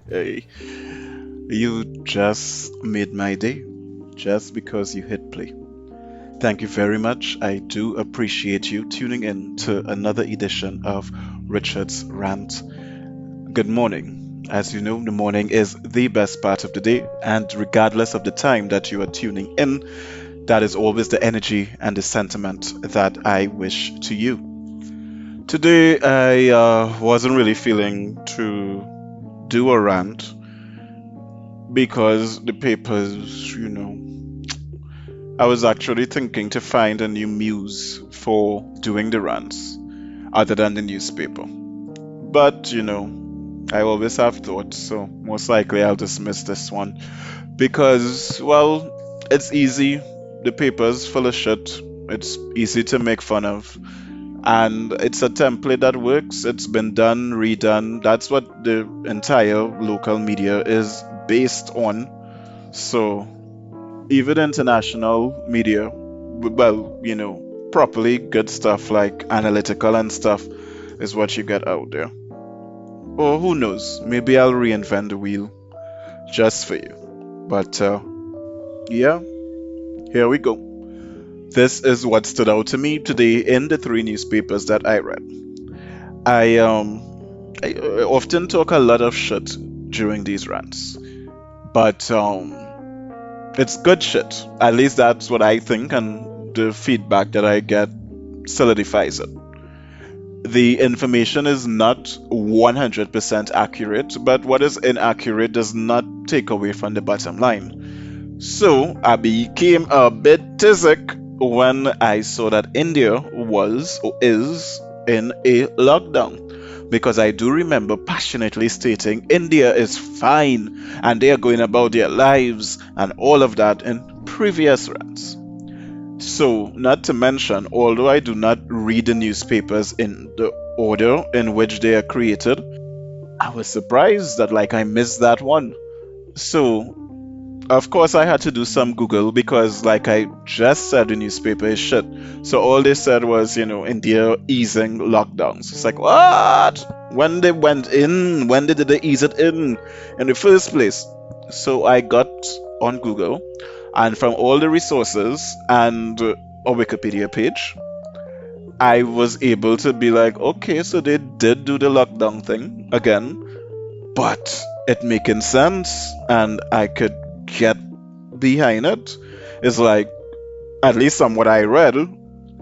Hey, you just made my day just because you hit play. Thank you very much. I do appreciate you tuning in to another edition of Richard's Rant. Good morning. As you know, the morning is the best part of the day, and regardless of the time that you are tuning in, that is always the energy and the sentiment that I wish to you. Today, I wasn't really feeling to do a rant because the papers, I was actually thinking to find a new muse for doing the rants other than the newspaper. But, I always have thoughts, so most likely I'll dismiss this one because, well, it's easy. The paper's full of shit. It's easy to make fun of. And it's a template that works. It's been done, redone. That's what the entire local media is based on. So, even international media, well, properly good stuff like analytical and stuff is what you get out there. Or who knows, maybe I'll reinvent the wheel just for you. But yeah, here we go. This is what stood out to me today in the three newspapers that I read. I often talk a lot of shit during these rants, but it's good shit. At least that's what I think, and the feedback that I get solidifies it. The information is not 100% accurate, but what is inaccurate does not take away from the bottom line. So I became a bit tizzic when I saw that India was or is in a lockdown. Because I do remember passionately stating India is fine and they are going about their lives and all of that in previous rants. So, not to mention, although I do not read the newspapers in the order in which they are created, I was surprised that like I missed that one. So, of course, I had to do some Google because, like I just said, the newspaper is shit. So all they said was, India easing lockdowns. It's like, what? When they went in, when did they ease it in the first place? So I got on Google, and from all the resources and a Wikipedia page, I was able to be like, okay, so they did do the lockdown thing again, but it making sense, and I could get behind it. It's like, at least from what I read,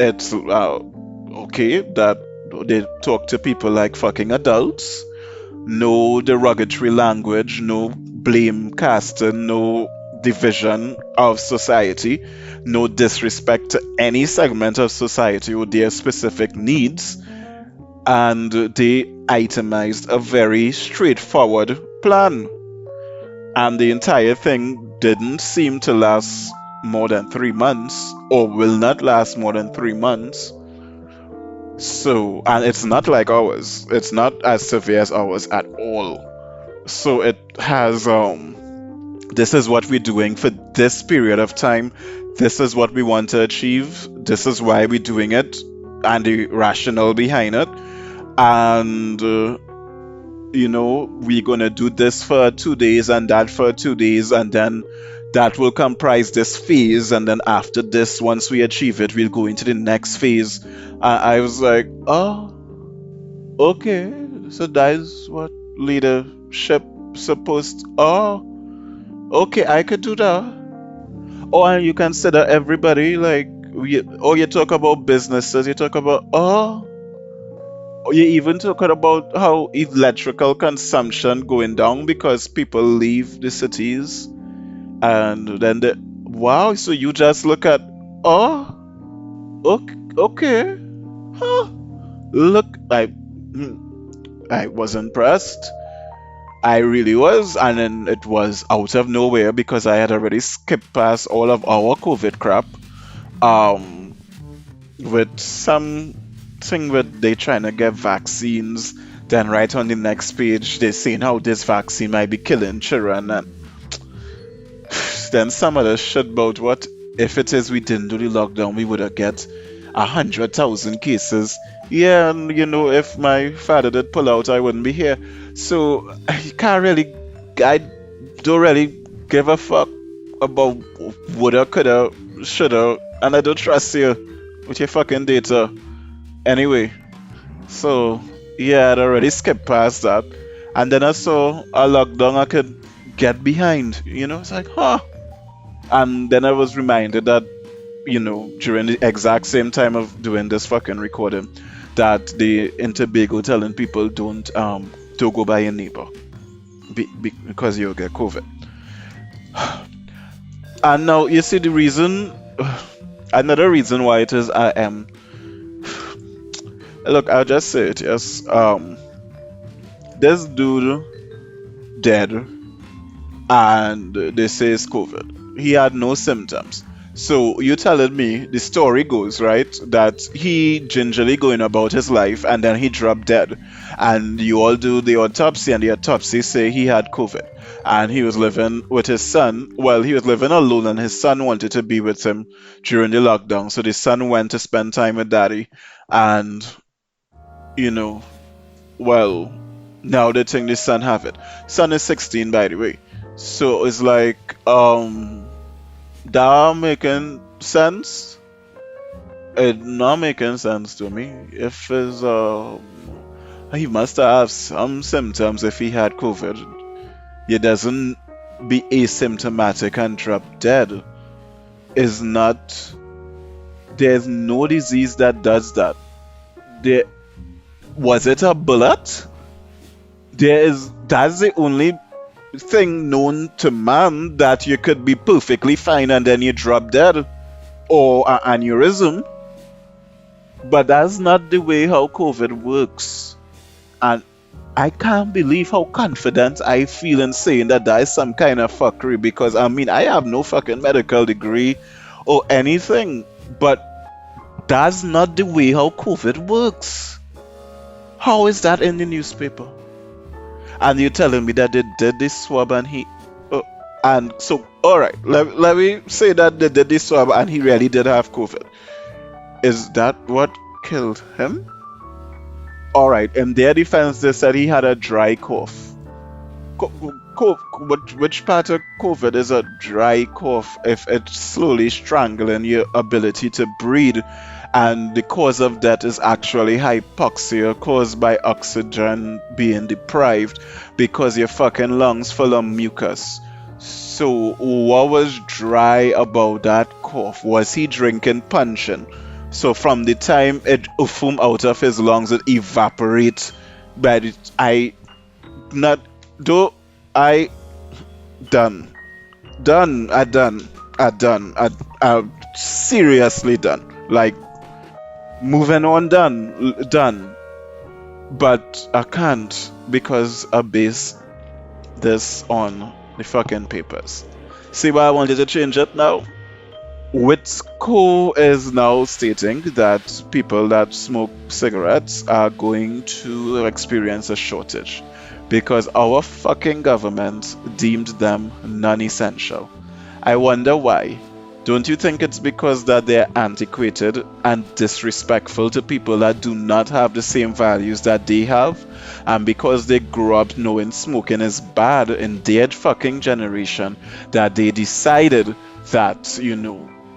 it's okay that they talk to people like fucking adults, no derogatory language, no blame casting, no division of society, no disrespect to any segment of society or their specific needs, and they itemized a very straightforward plan. And the entire thing didn't seem to last more than 3 months, or will not last more than 3 months. So, and it's not like ours, it's not as severe as ours at all. So, it has, this is what we're doing for this period of time, this is what we want to achieve, this is why we're doing it, and the rationale behind it. And we're gonna do this for 2 days and that for 2 days, and then that will comprise this phase, and then after this, once we achieve it, we'll go into the next phase. I was like, oh, okay, so that is what leadership supposed. Oh, okay, I could do that. Oh, and you consider everybody like you talk about businesses, you talk about you even talking about how electrical consumption going down because people leave the cities, and then wow, so you just look at, oh, okay, okay, huh, look, I was impressed. I really was, and then it was out of nowhere because I had already skipped past all of our COVID crap. Um, with something with they trying to get vaccines, then right on the next page they're saying how this vaccine might be killing children, and then some other shit about what if it is we didn't do the lockdown, we would have get 100,000 cases. Yeah, and if my father did pull out, I wouldn't be here. So you can't really, I don't really give a fuck about woulda, coulda, shoulda, and I don't trust you with your fucking data. Anyway, so yeah, I'd already skipped past that. And then I saw a lockdown I could get behind. It's like, huh. And then I was reminded that, during the exact same time of doing this fucking recording, that the in Tobago telling people don't go by your neighbor because you'll get COVID. And now you see the reason, another reason why it is I am. Look, I'll just say it. Yes, this dude dead, and they say it's COVID. He had no symptoms. So you telling me the story goes, right, that he gingerly going about his life and then he dropped dead. And you all do the autopsy, and the autopsy say he had COVID. And he was living with his son. Well, he was living alone and his son wanted to be with him during the lockdown. So the son went to spend time with daddy. And, you know, well, now they think the son have it. Son is 16, by the way. So it's like, that making sense? It not making sense to me. If it's, he must have some symptoms if he had COVID. He doesn't be asymptomatic and drop dead. Is not, there's no disease that does that. There, was it a bullet? That's the only thing known to man that you could be perfectly fine and then you drop dead, or an aneurysm. But that's not the way how COVID works. And I can't believe how confident I feel in saying that that is some kind of fuckery, because I mean, I have no fucking medical degree or anything, but that's not the way how COVID works. How is that in the newspaper? And you're telling me that they did this swab and he. And so, alright, let me say that they did this swab and he really did have COVID. Is that what killed him? Alright, in their defense, they said he had a dry cough. Which part of COVID is a dry cough if it's slowly strangling your ability to breathe, and the cause of that is actually hypoxia caused by oxygen being deprived because your fucking lungs full of mucus. So what was dry about that cough? Was he drinking puncheon? So from the time it foam out of his lungs, it evaporates. But I not do I done I seriously done. Like, moving on, done. But I can't, because I base this on the fucking papers. See why I wanted to change it now? Witco is now stating that people that smoke cigarettes are going to experience a shortage because our fucking government deemed them non-essential. I wonder why. Don't you think it's because that they're antiquated and disrespectful to people that do not have the same values that they have? And because they grew up knowing smoking is bad in their fucking generation, that they decided that,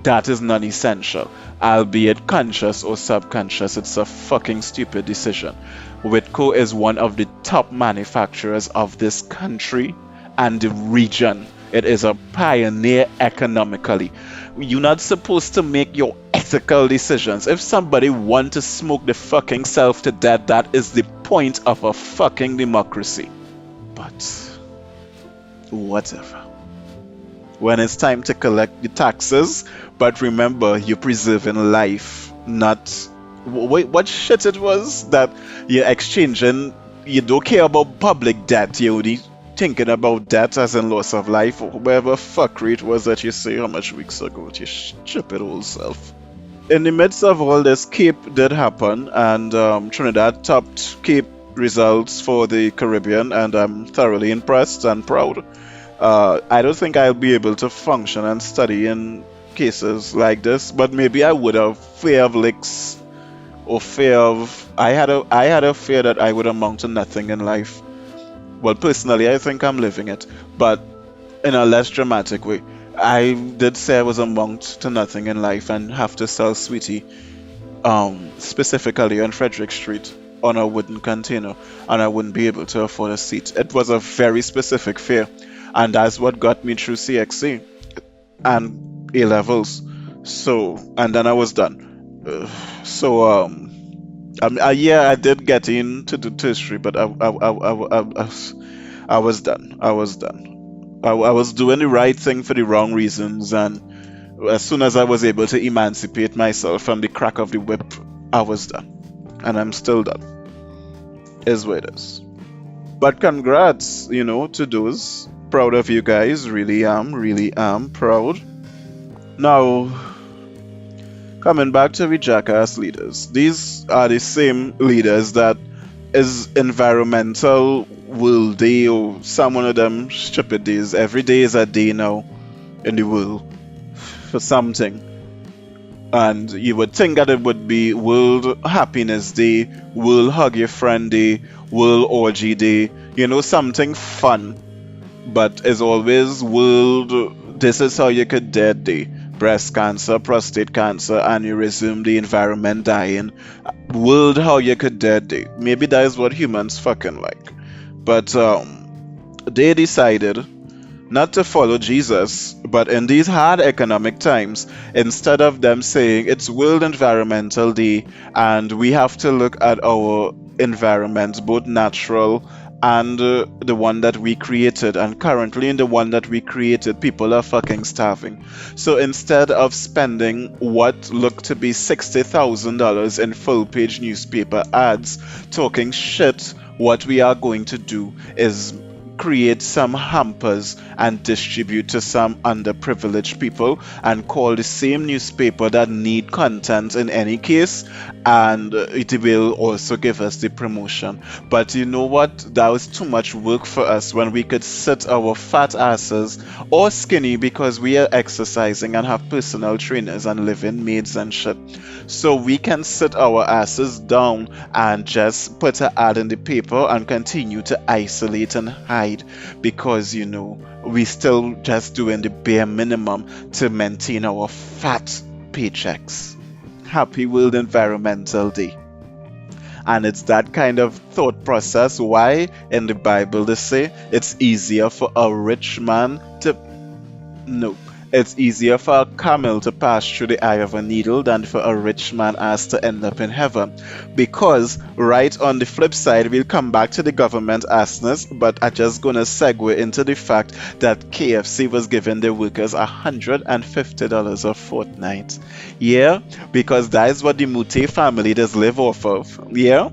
that is non-essential, albeit conscious or subconscious. It's a fucking stupid decision. Whitco is one of the top manufacturers of this country and the region. It is a pioneer economically. You're not supposed to make your ethical decisions. If somebody want to smoke the fucking self to death, that is the point of a fucking democracy. But whatever. When it's time to collect the taxes, but remember, you're preserving life, not what shit it was that you're exchanging. You don't care about public debt, you're only thinking about debt as in loss of life, or whatever fuckery it was that you say how much weeks ago to your stupid old self. In the midst of all this, Cape did happen, and Trinidad topped Cape results for the Caribbean, and I'm thoroughly impressed and proud. I don't think I'll be able to function and study in cases like this, but maybe I would have fear of licks, or fear of I had a fear that I would amount to nothing in life. Well, personally, I think I'm living it, but in a less dramatic way. I did say I was a monk to nothing in life and have to sell sweetie, specifically on Frederick Street on a wooden container, and I wouldn't be able to afford a seat. It was a very specific fare, and that's what got me through CXC and A levels. So, and then I was done. So, yeah, I did get into the tertiary, but I was done. I was done. I was doing the right thing for the wrong reasons, and as soon as I was able to emancipate myself from the crack of the whip, I was done. And I'm still done. Is what it is. But congrats, to those. Proud of you guys. Really am proud. Now, coming back to the jackass leaders. These are the same leaders that is environmental world day or some one of them stupid days. Every day is a day now in the world for something. And you would think that it would be World Happiness Day, World Hug Your Friend Day, World Orgy Day, something fun. But it's always World This is how you could dead day. Breast cancer, prostate cancer, aneurysm, the environment dying. World how you could dead day. Maybe that is what humans fucking like. But they decided not to follow Jesus, but in these hard economic times, instead of them saying it's World Environmental Day and we have to look at our environment, both natural and the one that we created, and currently in the one that we created, people are fucking starving. So instead of spending what looked to be $60,000 in full page newspaper ads talking shit, what we are going to do is create some hampers and distribute to some underprivileged people and call the same newspaper that need content in any case, and it will also give us the promotion. But you know what, that was too much work for us when we could sit our fat asses or skinny because we are exercising and have personal trainers and living maids and shit, so we can sit our asses down and just put an ad in the paper and continue to isolate and hide, because we still just doing the bare minimum to maintain our fat paychecks. Happy World Environmental Day. And it's that kind of thought process why in the Bible they say it's easier for a rich man to no, it's easier for a camel to pass through the eye of a needle than for a rich man as to end up in heaven. Because right on the flip side, we'll come back to the government assness, but I'm just gonna segue into the fact that KFC was giving their workers $150 a fortnight. Yeah, because that is what the Mute family does live off of. Yeah.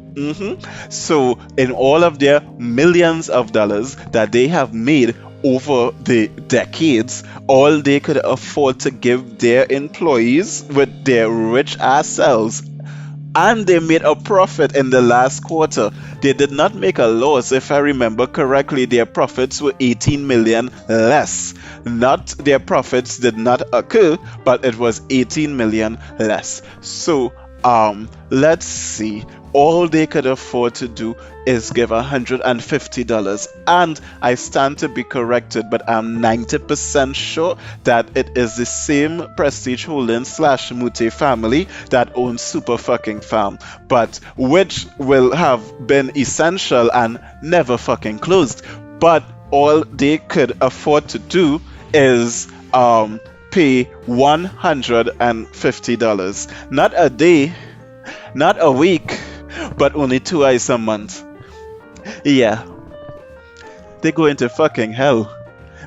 So in all of their millions of dollars that they have made over the decades, all they could afford to give their employees with their rich ass selves, and they made a profit in the last quarter. They did not make a loss. If I remember correctly, their profits were 18 million less. Not their profits did not occur, but it was 18 million less. So let's see, all they could afford to do is give $150, and I stand to be corrected, but I'm 90% sure that it is the same Prestige Holdings / Mute family that owns Super fucking Farm, but which will have been essential and never fucking closed. But all they could afford to do is pay $150, not a day, not a week, but only twice a month. Yeah, they go into fucking hell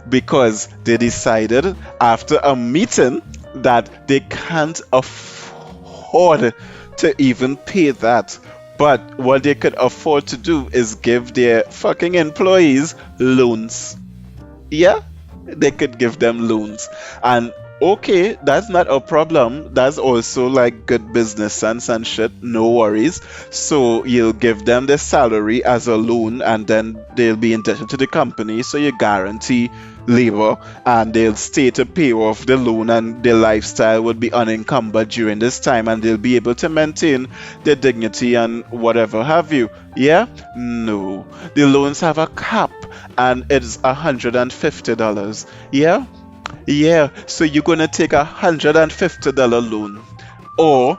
because they decided after a meeting that they can't afford to even pay that. But what they could afford to do is give their fucking employees loans. Yeah, they could give them loans. And Okay, that's not a problem. That's also like good business sense and shit. No worries. So you'll give them the salary as a loan and then they'll be indebted to the company. So you guarantee labor and they'll stay to pay off the loan and their lifestyle would be unencumbered during this time and they'll be able to maintain their dignity and whatever have you. Yeah? No. The loans have a cap and it's $150. Yeah? Yeah, so you're gonna take $150 loan, or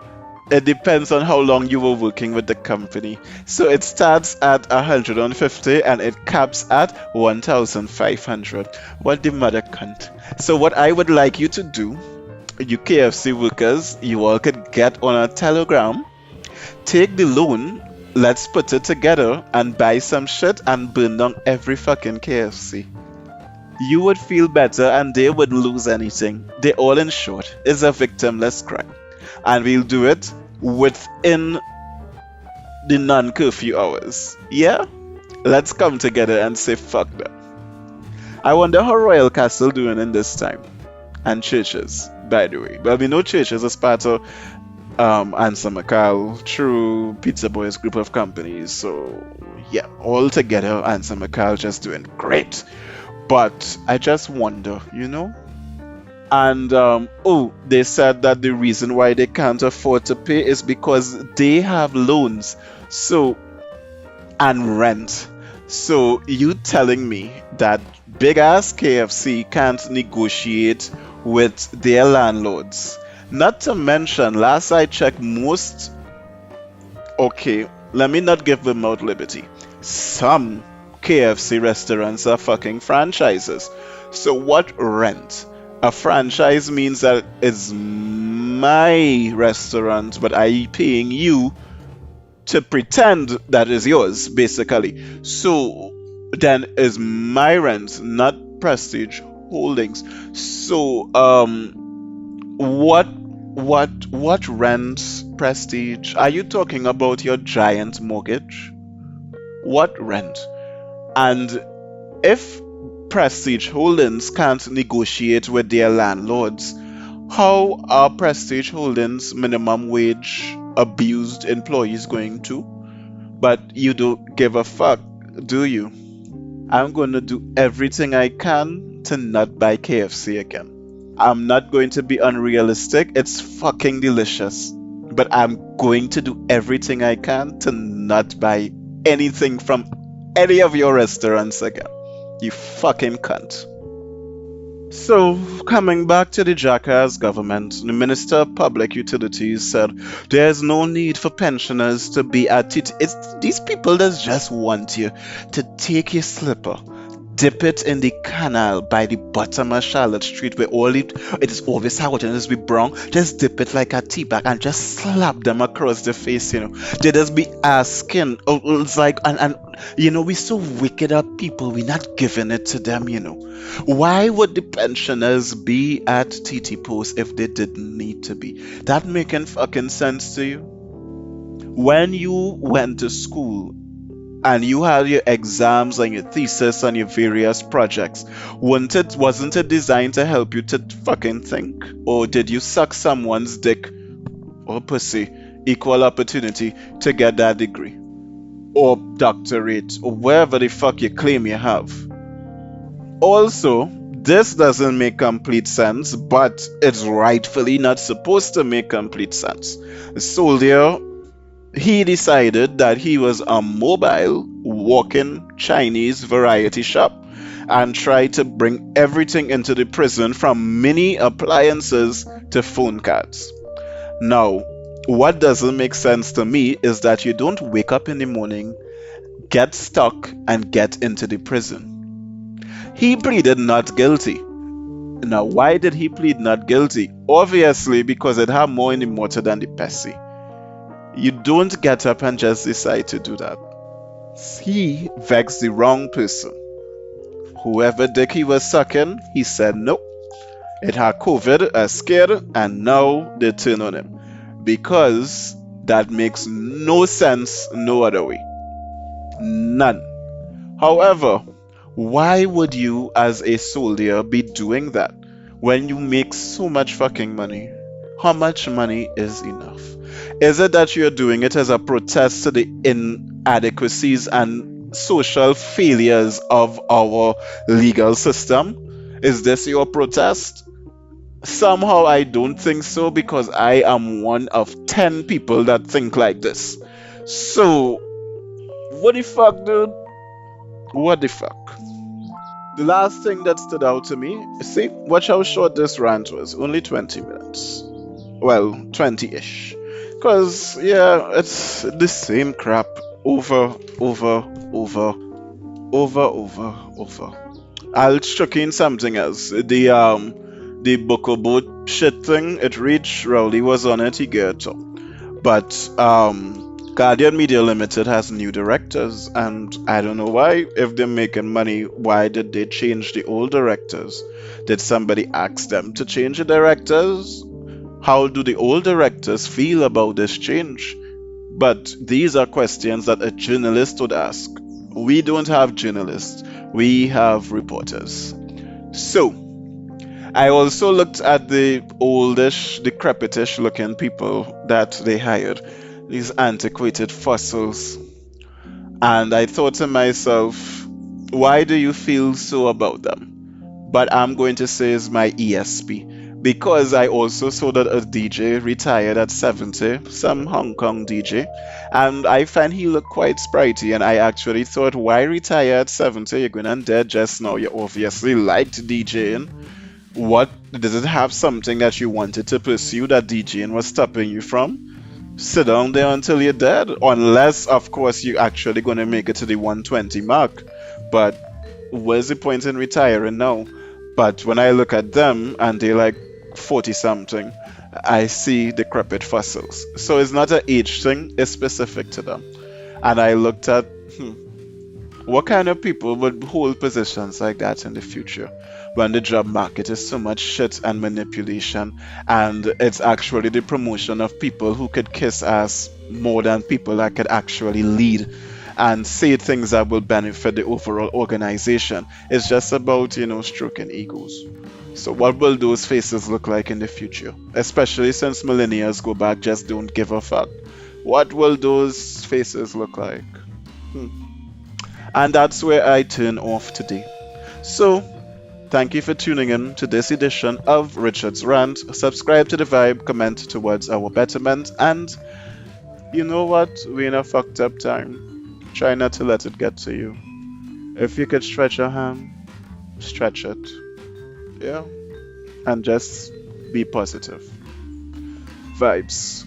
it depends on how long you were working with the company. So it starts at 150 and it caps at 1,500. What the mother cunt. So what I would like you to do, you KFC workers, you all could get on a Telegram, take the loan, let's put it together and buy some shit and burn down every fucking KFC. You would feel better and they would lose anything. They all in short is a victimless crime. And we'll do it within the non-curfew hours. Yeah? Let's come together and say fuck that. I wonder how Royal Castle doing in this time. And churches, by the way. Well, we know churches as part of Answer McCall through Pizza Boys group of companies. So yeah, all together Answer McCall just doing great. But I just wonder, you know? And oh, they said that the reason why they can't afford to pay is because they have loans. So, and rent. So, you telling me that big ass KFC can't negotiate with their landlords? Not to mention, last I checked, most. Okay, let me not give them out liberty. Some KFC restaurants are fucking franchises. So what rent? A franchise means that it's my restaurant, but I paying you to pretend that is yours, basically. So then is my rent, not Prestige Holdings. So what rent, Prestige? Are you talking about your giant mortgage? What rent? And if Prestige Holdings can't negotiate with their landlords, how are Prestige Holdings minimum wage abused employees going to? But you don't give a fuck, do you? I'm going to do everything I can to not buy KFC again. I'm not going to be unrealistic. It's fucking delicious. But I'm going to do everything I can to not buy anything from any of your restaurants again. You fucking cunt. So, coming back to the jackass government, the Minister of Public Utilities said there's no need for pensioners to be at it. It's these people that just want you to take your slipper, dip it in the canal by the bottom of Charlotte Street where all it is always hot and it's be brown. Just dip it like a tea bag and just slap them across the face, you know. They just be asking. Oh, it's like and you know, we so wicked up people, we not giving it to them, you know. Why would the pensioners be at TT Post if they didn't need to be? That making fucking sense to you? When you went to school and you had your exams and your thesis and your various projects, wasn't it designed to help you to fucking think? Or did you suck someone's dick or pussy, equal opportunity, to get that degree? Or doctorate, or wherever the fuck you claim you have? Also, this doesn't make complete sense, but it's rightfully not supposed to make complete sense. Soldier, he decided that he was a mobile, walking Chinese variety shop and tried to bring everything into the prison from mini appliances to phone cards. Now, what doesn't make sense to me is that you don't wake up in the morning, get stuck, and get into the prison. He pleaded not guilty. Now, why did he plead not guilty? Obviously, because it had more in the mortar than the pesty. You don't get up and just decide to do that. He vexed the wrong person. Whoever dick he was sucking, he said no. It had COVID, scared, and now they turn on him. Because that makes no sense no other way. None. However, why would you as a soldier be doing that? When you make so much fucking money, how much money is enough? Is it that you're doing it as a protest to the inadequacies and social failures of our legal system? Is this your protest? Somehow I don't think so, because I am one of 10 people that think like this. So, what the fuck, dude? What the fuck? The last thing that stood out to me, see, watch how short this rant was. Only 20 minutes. Well, 20 ish. Because, yeah, it's the same crap over, over, over, over. I'll chuck in something else. The Bokobo shit thing, it reached, Rowley was on it, he get up. But Guardian Media Limited has new directors, and I don't know why. If they're making money, why did they change the old directors? Did somebody ask them to change the directors? How do the old directors feel about this change? But these are questions that a journalist would ask. We don't have journalists, we have reporters. So, I also looked at the oldish, decrepitish looking people that they hired, these antiquated fossils, and I thought to myself, why do you feel so about them? But I'm going to say is my ESP, because I also saw that a DJ retired at 70, some Hong Kong DJ, and I find he looked quite sprightly, and I actually thought, why retire at 70? You're going on dead just now. You obviously liked DJing. What, did it have something that you wanted to pursue that DJing was stopping you from? Sit down there until you're dead, unless, of course, you're actually going to make it to the 120 mark. But where's the point in retiring now? But when I look at them and they're like 40 something, I see decrepit fossils. So it's not an age thing, it's specific to them. And I looked at, what kind of people would hold positions like that in the future when the job market is so much shit and manipulation, and it's actually the promotion of people who could kiss ass more than people that could actually lead and say things that will benefit the overall organization. It's just about, stroking egos. So what will those faces look like in the future? Especially since millennials go back, just don't give a fuck. What will those faces look like? Hmm. And that's where I turn off today. So, thank you for tuning in to this edition of Richard's Rant. Subscribe to the vibe, comment towards our betterment, and you know what? We're in a fucked up time. Try not to let it get to you. If you could stretch your hand, stretch it. Yeah? And just be positive. Vibes.